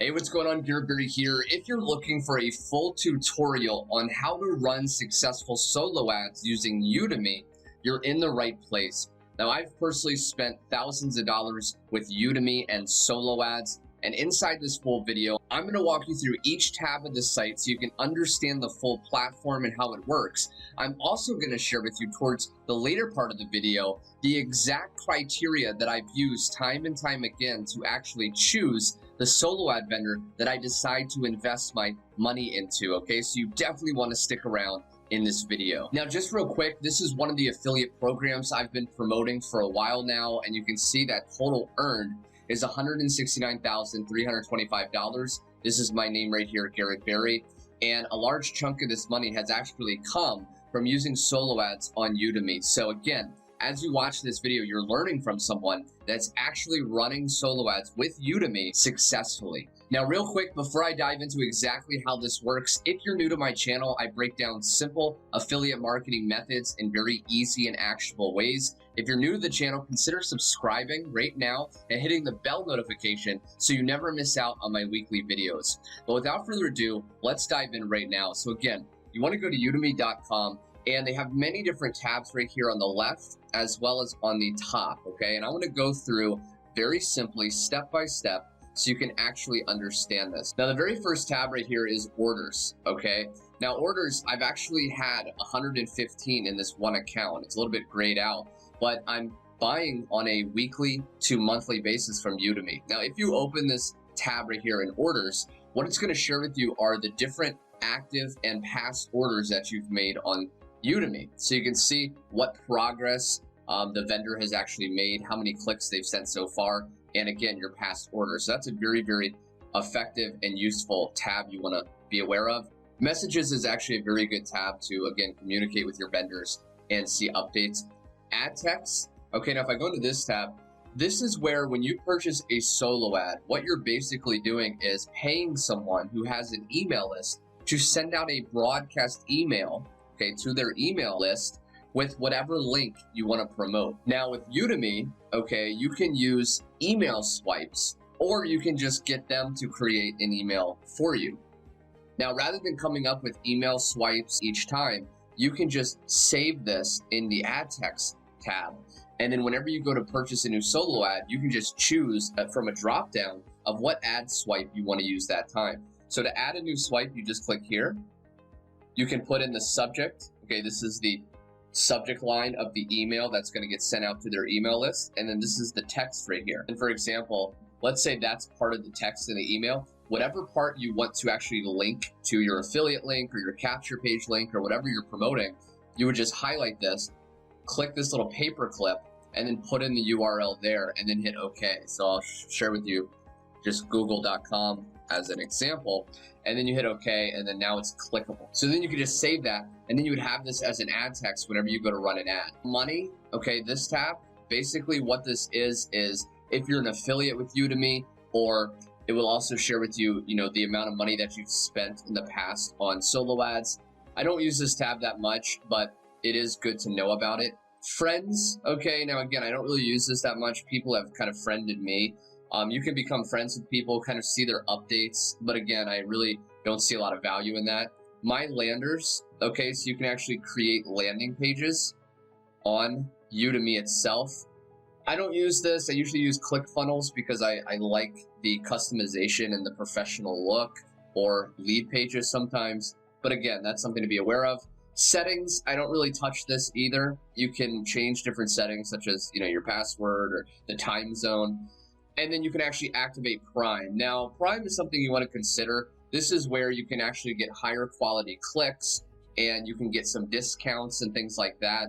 Hey, what's going on? Gary here. If you're looking for a full tutorial on how to run successful solo ads using Udimi, you're in the right place. Now, I've personally spent thousands of dollars with Udimi and solo ads, and inside this full video, I'm going to walk you through each tab of the site so you can understand the full platform and how it works. I'm also going to share with you towards the later part of the video the exact criteria that I've used time and time again to actually choose the solo ad vendor that I decide to invest my money into, okay? So you definitely want to stick around in this video. Now, just real quick, this is one of the affiliate programs I've been promoting for a while now, and you can see that total earned is $169,325. This is my name right here, Garrett Berry, and a large chunk of this money has actually come from using solo ads on Udimi. So again, as you watch this video, you're learning from someone that's actually running solo ads with Udimi successfully. Now, real quick, before I dive into exactly how this works, if you're new to my channel, I break down simple affiliate marketing methods in very easy and actionable ways. If you're new to the channel, consider subscribing right now and hitting the bell notification so you never miss out on my weekly videos. But without further ado, let's dive in right now. So again, you want to go to udimi.com, and they have many different tabs right here on the left as well as on the top, okay? And I want to go through very simply, step by step, so you can actually understand this. Now, the very first tab right here is orders, okay? Now, orders, I've actually had 115 in this one account. It's a little bit grayed out, but I'm buying on a weekly to monthly basis from Udimi. Now, if you open this tab right here in orders, what it's going to share with you are the different active and past orders that you've made on Udimi. So you can see what progress the vendor has actually made, how many clicks they've sent so far, and again, your past orders. So that's a very, very effective and useful tab you want to be aware of. Messages is actually a very good tab to, again, communicate with your vendors and see updates. Ad text. Okay, now if I go to this tab, this is where when you purchase a solo ad, what you're basically doing is paying someone who has an email list to send out a broadcast email, okay, to their email list with whatever link you want to promote. Now with Udimi, okay, you can use email swipes, or you can just get them to create an email for you. Now, rather than coming up with email swipes each time, you can just save this in the ad text tab. And then whenever you go to purchase a new solo ad, you can just choose from a drop down of what ad swipe you want to use that time. So to add a new swipe, you just click here. You can put in the subject. Okay, this is the subject line of the email that's going to get sent out to their email list. And then this is the text right here. And for example, let's say that's part of the text in the email. Whatever part you want to actually link to your affiliate link or your capture page link or whatever you're promoting, you would just highlight this, click this little paper clip, and then put in the URL there and then hit OK. So I'll share with you just google.com as an example, and then you hit OK, and then now it's clickable. So then you can just save that, and then you would have this as an ad text whenever you go to run an ad. Money, okay, this tab, basically what this is if you're an affiliate with Udimi, or it will also share with you, the amount of money that you've spent in the past on solo ads. I don't use this tab that much, but it is good to know about it. Friends, okay, now again, I don't really use this that much. People have kind of friended me. You can become friends with people, kind of see their updates, but again, I really don't see a lot of value in that. My landers, okay, so you can actually create landing pages on Udimi itself. I don't use this. I usually use ClickFunnels because I like the customization and the professional look, or lead pages sometimes. But again, that's something to be aware of. Settings, I don't really touch this either. You can change different settings such as, your password or the time zone. And then you can actually activate Prime. Now, Prime is something you want to consider. This is where you can actually get higher quality clicks and you can get some discounts and things like that.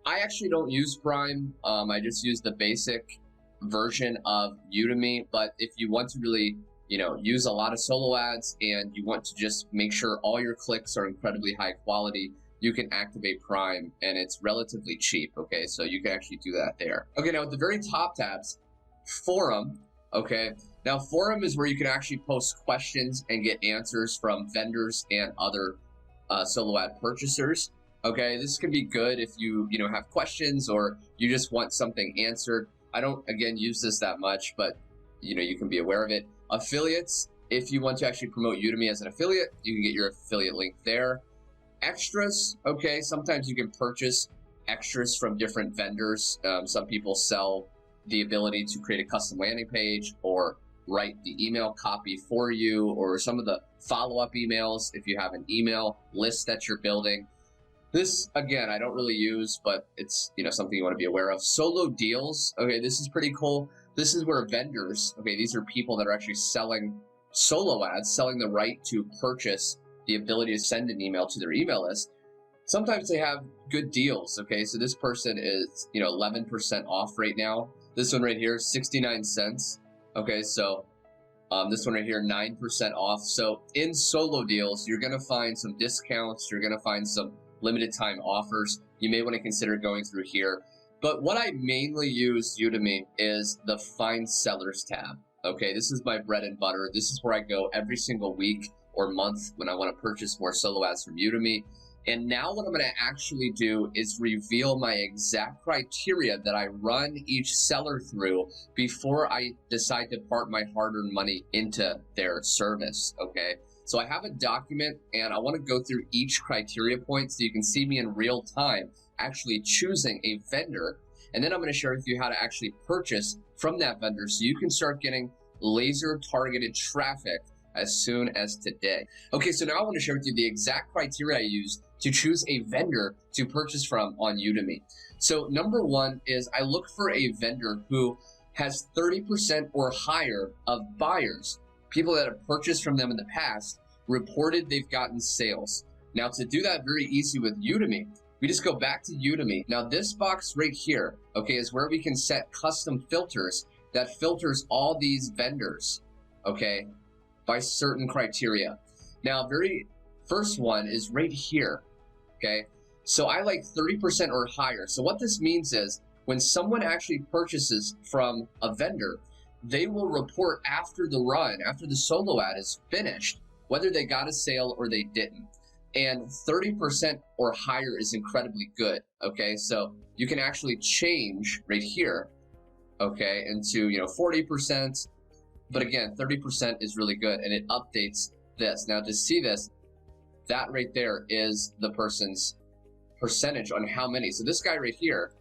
I actually don't use Prime. I just use the basic version of Udimi. But if you want to really, use a lot of solo ads and you want to just make sure all your clicks are incredibly high quality, you can activate Prime, and it's relatively cheap. Okay, so you can actually do that there. Okay, now at the very top tabs, Forum, okay? Now, Forum is where you can actually post questions and get answers from vendors and other solo ad purchasers, okay? This can be good if you, have questions or you just want something answered. I don't, again, use this that much, but, you can be aware of it. Affiliates, If you want to actually promote Udimi as an affiliate, you can get your affiliate link there. Extras, okay, sometimes you can purchase extras from different vendors. Some people sell the ability to create a custom landing page or write the email copy for you, or some of the follow-up emails if you have an email list that you're building. This, again, I don't really use, but it's, you know, something you want to be aware of. Solo deals, okay, this is pretty cool. This is where vendors, okay, these are people that are actually selling solo ads, selling the right to purchase the ability to send an email to their email list. Sometimes they have good deals, okay? So this person is, you know, 11% off right now. This one right here, 69 cents. Okay, so this one right here, 9% off. So in solo deals, you're gonna find some discounts, you're gonna find some limited time offers. You may wanna consider going through here. But what I mainly use Udimi is the Find Sellers tab. Okay, this is my bread and butter. This is where I go every single week or month when I want to purchase more solo ads from Udimi. And now what I'm going to actually do is reveal my exact criteria that I run each seller through before I decide to part my hard-earned money into their service, okay? So I have a document and I want to go through each criteria point so you can see me in real time actually choosing a vendor. And then I'm going to share with you how to actually purchase from that vendor so you can start getting laser targeted traffic as soon as today. Okay, so now I want to share with you the exact criteria I use to choose a vendor to purchase from on Udimi. So number one is I look for a vendor who has 30% or higher of buyers. People that have purchased from them in the past reported they've gotten sales. Now to do that very easy with Udimi, we just go back to Udimi. Now this box right here, okay, is where we can set custom filters that filters all these vendors, okay, by certain criteria. Now, very first one is right here, okay? So I like 30% or higher. So what this means is when someone actually purchases from a vendor, they will report after the run, after the solo ad is finished, whether they got a sale or they didn't. And 30% or higher is incredibly good, okay? So you can actually change right here, okay, into, you know, 40%. But again, 30% is really good and it updates this. Now to see this, that right there is the person's percentage on how many. So this guy right here,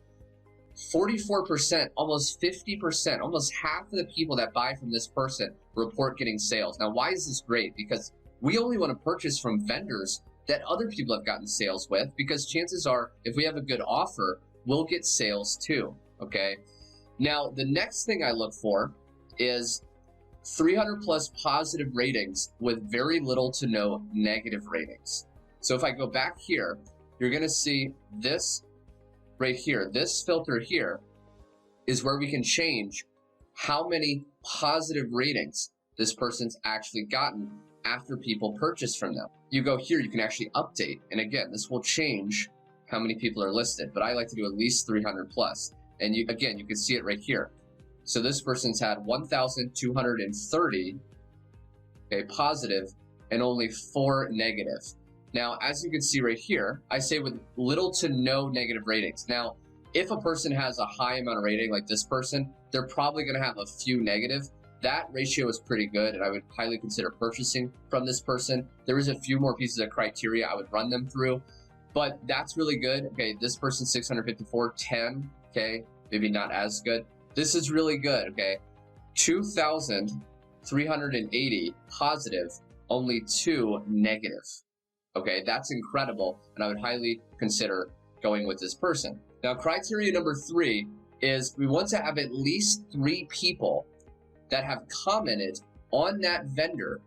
44%, almost 50%, almost half of the people that buy from this person report getting sales. Now, why is this great? Because we only want to purchase from vendors that other people have gotten sales with, because chances are if we have a good offer, we'll get sales too, okay? Now, the next thing I look for is 300 plus positive ratings with very little to no negative ratings. So if I go back here, you're gonna see this right here. This filter here is where we can change how many positive ratings this person's actually gotten after people purchase from them. You go here, you can actually update. And again, this will change how many people are listed, but I like to do at least 300 plus. And you, again, you can see it right here. So this person's had 1,230 okay, positive and only 4 negative. Now, as you can see right here, I say with little to no negative ratings. Now, if a person has a high amount of rating like this person, they're probably gonna have a few negative. That ratio is pretty good and I would highly consider purchasing from this person. There is a few more pieces of criteria I would run them through, but that's really good. Okay, this person 654, 10, okay, maybe not as good. This is really good, okay? 2,380 positive, only 2 negative. Okay, that's incredible, and I would highly consider going with this person. Now, criteria number 3 is we want to have at least 3 people that have commented on that vendor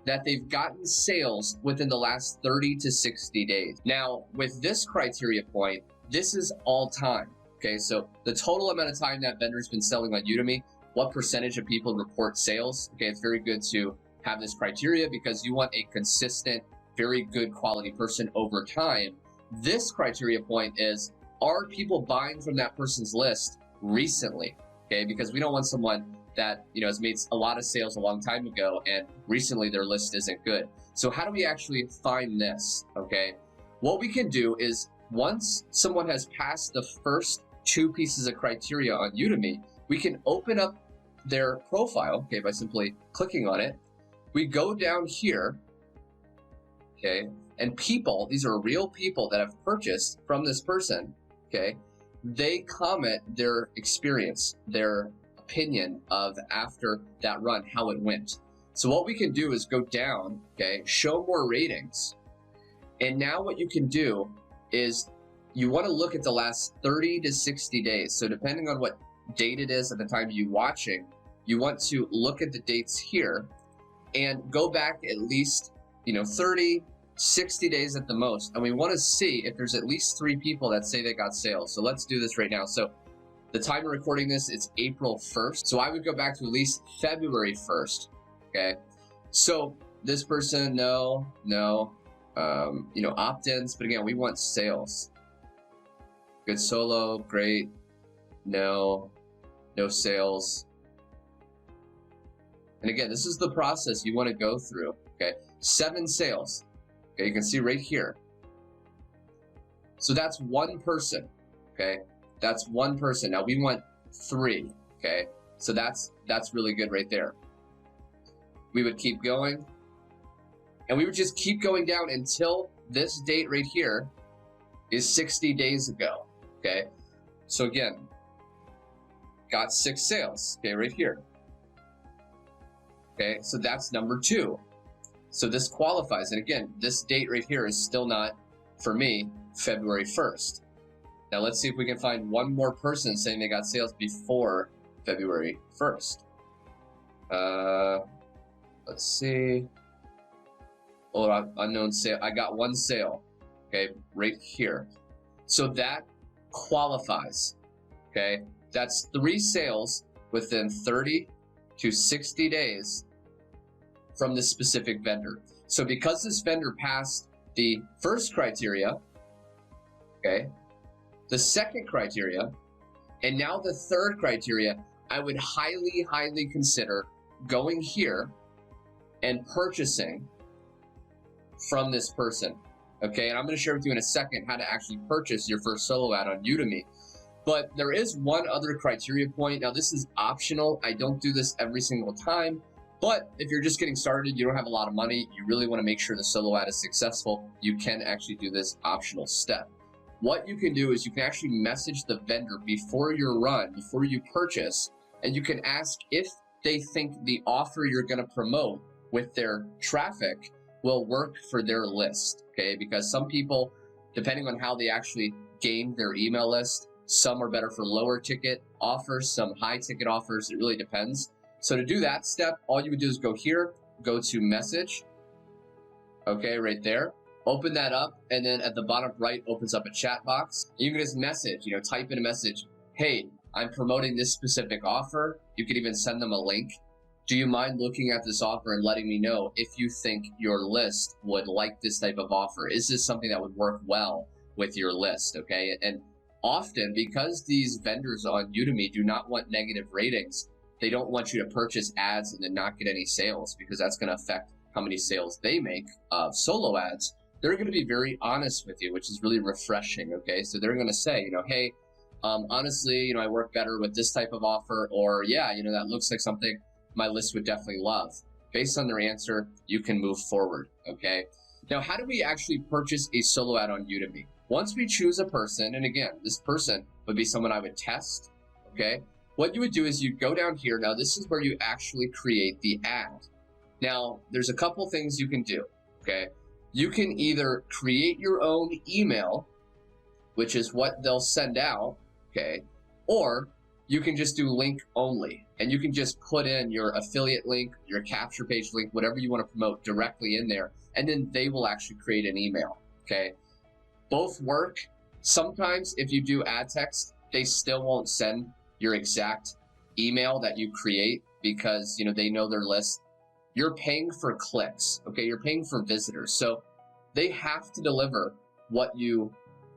that they've gotten sales within the last 30 to 60 days. Now, with this criteria point, this is all time. Okay, so the total amount of time that vendor's been selling on Udimi, what percentage of people report sales? Okay, it's very good to have this criteria because you want a consistent, very good quality person over time. This criteria point is, are people buying from that person's list recently? Okay, because we don't want someone that, you know, has made a lot of sales a long time ago and recently their list isn't good. So how do we actually find this? Okay, what we can do is once someone has passed the first 2 pieces of criteria on Udimi, we can open up their profile, okay, by simply clicking on it. we go down here, okay, and people, these are real people that have purchased from this person, okay, they comment their experience, their opinion of after that run, how it went. So what we can do is go down, okay, show more ratings. And now what you can do is you want to look at the last 30 to 60 days. So depending on what date it is at the time you're watching, you want to look at the dates here and go back at least, 30, 60 days at the most. And we want to see if there's at least 3 people that say they got sales. So let's do this right now. So the time of recording this is April 1st. So I would go back to at least February 1st. Okay. So this person, no, opt-ins, but again, we want sales. Good solo, great. No sales. And again, this is the process you want to go through. Okay. 7 sales. Okay. You can see right here. So that's one person. Okay. That's one person. Now we want 3. Okay. So that's really good right there. We would keep going. And we would just keep going down until this date right here is 60 days ago. Okay. So again, got 6 sales. Okay. Right here. Okay. So that's number 2. So this qualifies. And again, this date right here is still not, for me, February 1st. Now let's see if we can find one more person saying they got sales before February 1st. Let's see. Oh, unknown sale. I got 1 sale. Okay, right here. So that qualifies. Okay, that's 3 sales within 30 to 60 days from this specific vendor. So because this vendor passed the first criteria, okay, the second criteria, and now the third criteria, I would highly, highly consider going here and purchasing from this person. Okay, and I'm going to share with you in a second how to actually purchase your first solo ad on Udimi. But there is one other criteria point. Now this is optional. I don't do this every single time, but if you're just getting started, you don't have a lot of money, you really want to make sure the solo ad is successful, you can actually do this optional step. What you can do is you can actually message the vendor before your run, before you purchase, and you can ask if they think the offer you're going to promote with their traffic will work for their list, okay? Because some people, depending on how they actually game their email list, some are better for lower ticket offers, some high ticket offers, it really depends. So to do that step, all you would do is go here, go to message, okay, right there. Open that up, and then at the bottom right opens up a chat box. You can just message, type in a message, hey, I'm promoting this specific offer. You could even send them a link. Do you mind looking at this offer and letting me know if you think your list would like this type of offer? Is this something that would work well with your list, okay? And often, because these vendors on Udimi do not want negative ratings, they don't want you to purchase ads and then not get any sales, because that's going to affect how many sales they make of solo ads. They're going to be very honest with you, which is really refreshing, okay? So they're going to say, hey, honestly, I work better with this type of offer, or yeah, that looks like something my list would definitely love. Based on their answer, you can move forward, okay? Now, how do we actually purchase a solo ad on Udimi? Once we choose a person, and again, this person would be someone I would test, okay? What you would do is you go down here. Now, this is where you actually create the ad. Now, there's a couple things you can do, okay? You can either create your own email, which is what they'll send out, okay? Or you can just do link only, and you can just put in your affiliate link, your capture page link, whatever you want to promote directly in there, and then they will actually create an email, okay? Both work. Sometimes if you do ad text, they still won't send your exact email that you create because, they know their list. You're paying for clicks, okay? You're paying for visitors. So they have to deliver what you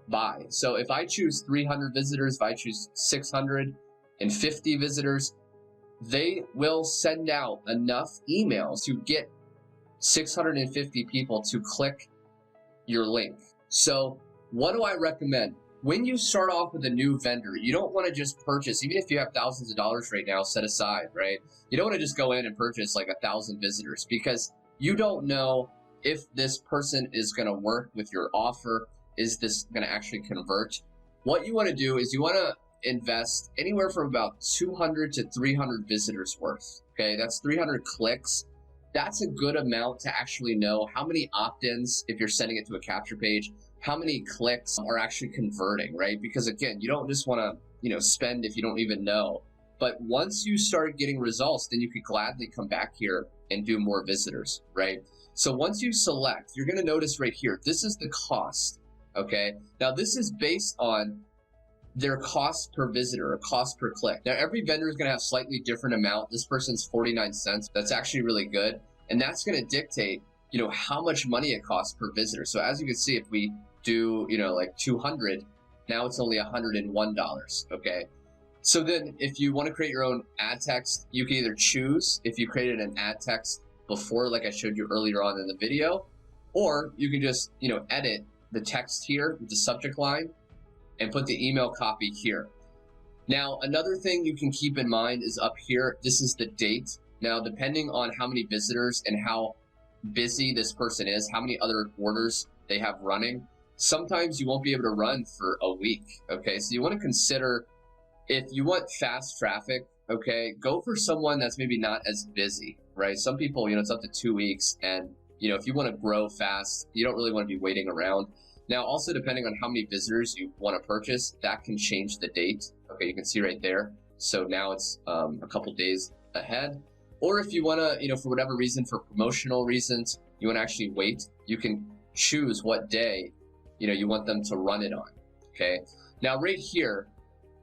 buy. So if I choose 300 visitors, if I choose 650 visitors, they will send out enough emails to get 650 people to click your link. So what do I recommend? when you start off with a new vendor, you don't want to just purchase, even if you have thousands of dollars right now set aside, right? You don't want to just go in and purchase like 1,000 visitors, because you don't know if this person is going to work with your offer. Is this going to actually convert? What you want to do is you want to invest anywhere from about 200 to 300 visitors worth. Okay, that's 300 clicks. That's a good amount to actually know how many opt-ins, if you're sending it to a capture page, how many clicks are actually converting, right? Because again, you don't just want to, spend if you don't even know. But once you start getting results, then you could gladly come back here and do more visitors, right? So once you select, you're going to notice right here, this is the cost, okay? Now this is based on their cost per visitor or cost per click. Now every vendor is going to have slightly different amount. This person's 49 cents. That's actually really good. And that's going to dictate, how much money it costs per visitor. So as you can see, if we do, like 200, now it's only $101, okay? So then if you want to create your own ad text, you can either choose if you created an ad text before, like I showed you earlier on in the video, or you can just, edit the text here with the subject line and put the email copy here. Now, another thing you can keep in mind is up here, this is the date. Now, depending on how many visitors and how busy this person is, how many other orders they have running, sometimes you won't be able to run for a week, okay? So you want to consider, if you want fast traffic, okay, go for someone that's maybe not as busy, right? Some people, it's up to 2 weeks, and, if you want to grow fast, you don't really want to be waiting around. Now, also depending on how many visitors you want to purchase, that can change the date. Okay, you can see right there. So now it's a couple days ahead. Or if you want to, for whatever reason, for promotional reasons, you want to actually wait, you can choose what day, you want them to run it on. Okay. Now, right here,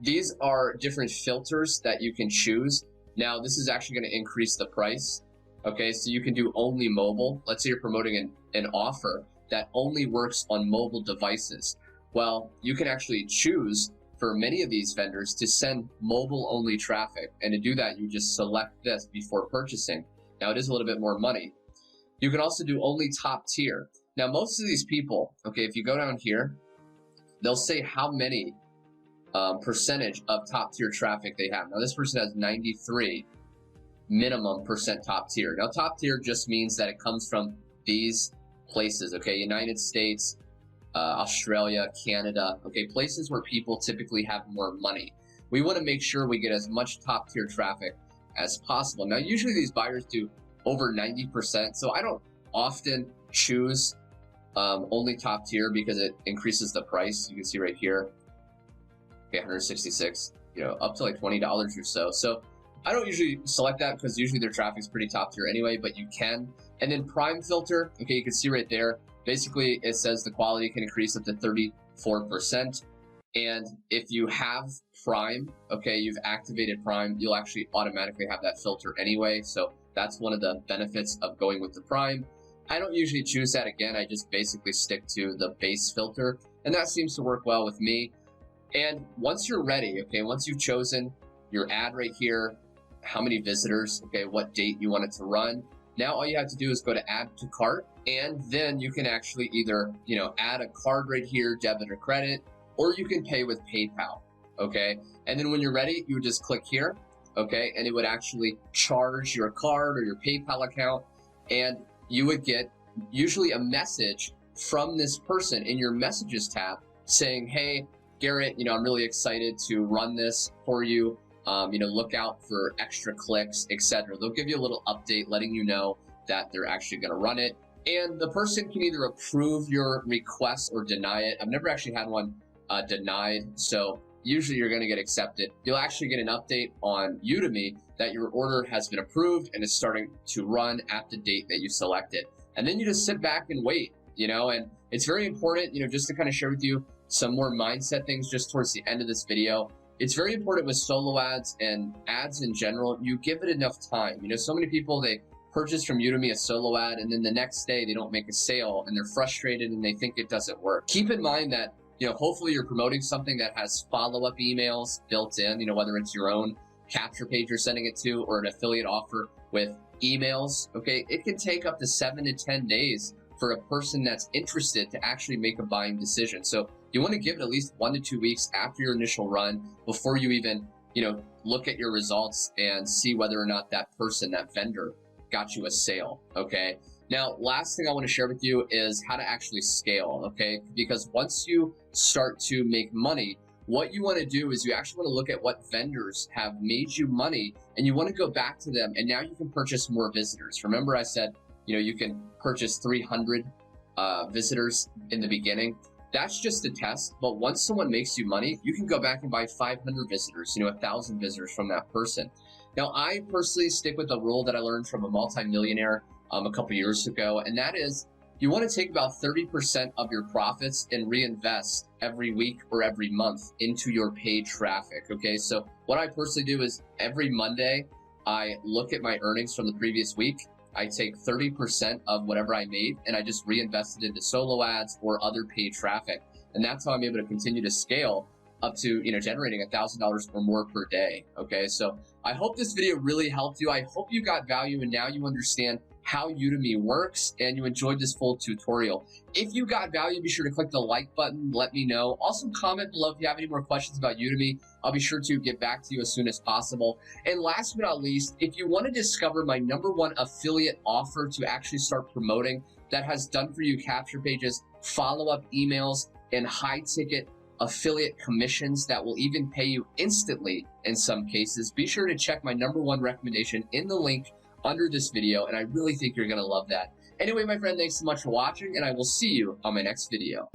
these are different filters that you can choose. Now, this is actually going to increase the price. Okay, so you can do only mobile. Let's say you're promoting an offer that only works on mobile devices. Well, you can actually choose for many of these vendors to send mobile only traffic. And to do that, you just select this before purchasing. Now, it is a little bit more money. You can also do only top tier. Now, most of these people, okay, if you go down here, they'll say how many percentage of top tier traffic they have. Now, this person has 93 minimum % top tier. Now, top tier just means that it comes from these places, okay? United States, Australia, Canada, okay? Places where people typically have more money. We want to make sure we get as much top tier traffic as possible. Now, usually these buyers do over 90%, so I don't often choose only top tier because it increases the price. You can see right here, okay, 166, up to like $20 or so. So I don't usually select that because usually their traffic is pretty top tier anyway, but you can. And then prime filter, okay, you can see right there, basically it says the quality can increase up to 34%. And if you have prime, okay, you've activated prime, you'll actually automatically have that filter anyway. So that's one of the benefits of going with the prime. I don't usually choose that again. I just basically stick to the base filter, and that seems to work well with me. And once you're ready, okay, once you've chosen your ad right here, how many visitors, okay, what date you want it to run, now all you have to do is go to add to cart, and then you can actually either, add a card right here, debit or credit, or you can pay with PayPal, okay? And then when you're ready, you would just click here, okay? And it would actually charge your card or your PayPal account, and you would get usually a message from this person in your messages tab saying, hey, Garrett, I'm really excited to run this for you. Look out for extra clicks, etc. They'll give you a little update letting you know that they're actually going to run it. And the person can either approve your request or deny it. I've never actually had one denied. So usually you're going to get accepted. You'll actually get an update on Udimi that your order has been approved and is starting to run at the date that you selected. And then you just sit back and wait, and it's very important, just to kind of share with you some more mindset things just towards the end of this video. It's very important with solo ads and ads in general, you give it enough time. So many people, they purchase from Udimi a solo ad, and then the next day they don't make a sale and they're frustrated and they think it doesn't work. Keep in mind that, hopefully you're promoting something that has follow-up emails built in, whether it's your own capture page you're sending it to or an affiliate offer with emails, okay? It can take up to 7 to 10 days for a person that's interested to actually make a buying decision. So you want to give it at least 1 to 2 weeks after your initial run before you even, look at your results and see whether or not that person, that vendor, got you a sale. Okay. Now, last thing I want to share with you is how to actually scale. Okay. Because once you start to make money, what you want to do is you actually want to look at what vendors have made you money, and you want to go back to them, and now you can purchase more visitors. Remember I said, you can purchase 300 visitors in the beginning. That's just a test, but once someone makes you money, you can go back and buy 500 visitors, 1,000 visitors from that person. Now, I personally stick with a rule that I learned from a multimillionaire a couple years ago, and that is you want to take about 30% of your profits and reinvest every week or every month into your paid traffic. Okay, so what I personally do is every Monday, I look at my earnings from the previous week. I take 30% of whatever I made and I just reinvest it into solo ads or other paid traffic. And that's how I'm able to continue to scale up to, generating $1,000 or more per day. Okay, so I hope this video really helped you. I hope you got value and now you understand how Udimi works and you enjoyed this full tutorial. If you got value, be sure to click the like button, let me know. Also comment below if you have any more questions about Udimi. I'll be sure to get back to you as soon as possible. And last but not least, if you want to discover my #1 affiliate offer to actually start promoting that has done for you capture pages, follow-up emails, and high-ticket affiliate commissions that will even pay you instantly in some cases, be sure to check my #1 recommendation in the link under this video, and I really think you're going to love that. Anyway, my friend, thanks so much for watching, and I will see you on my next video.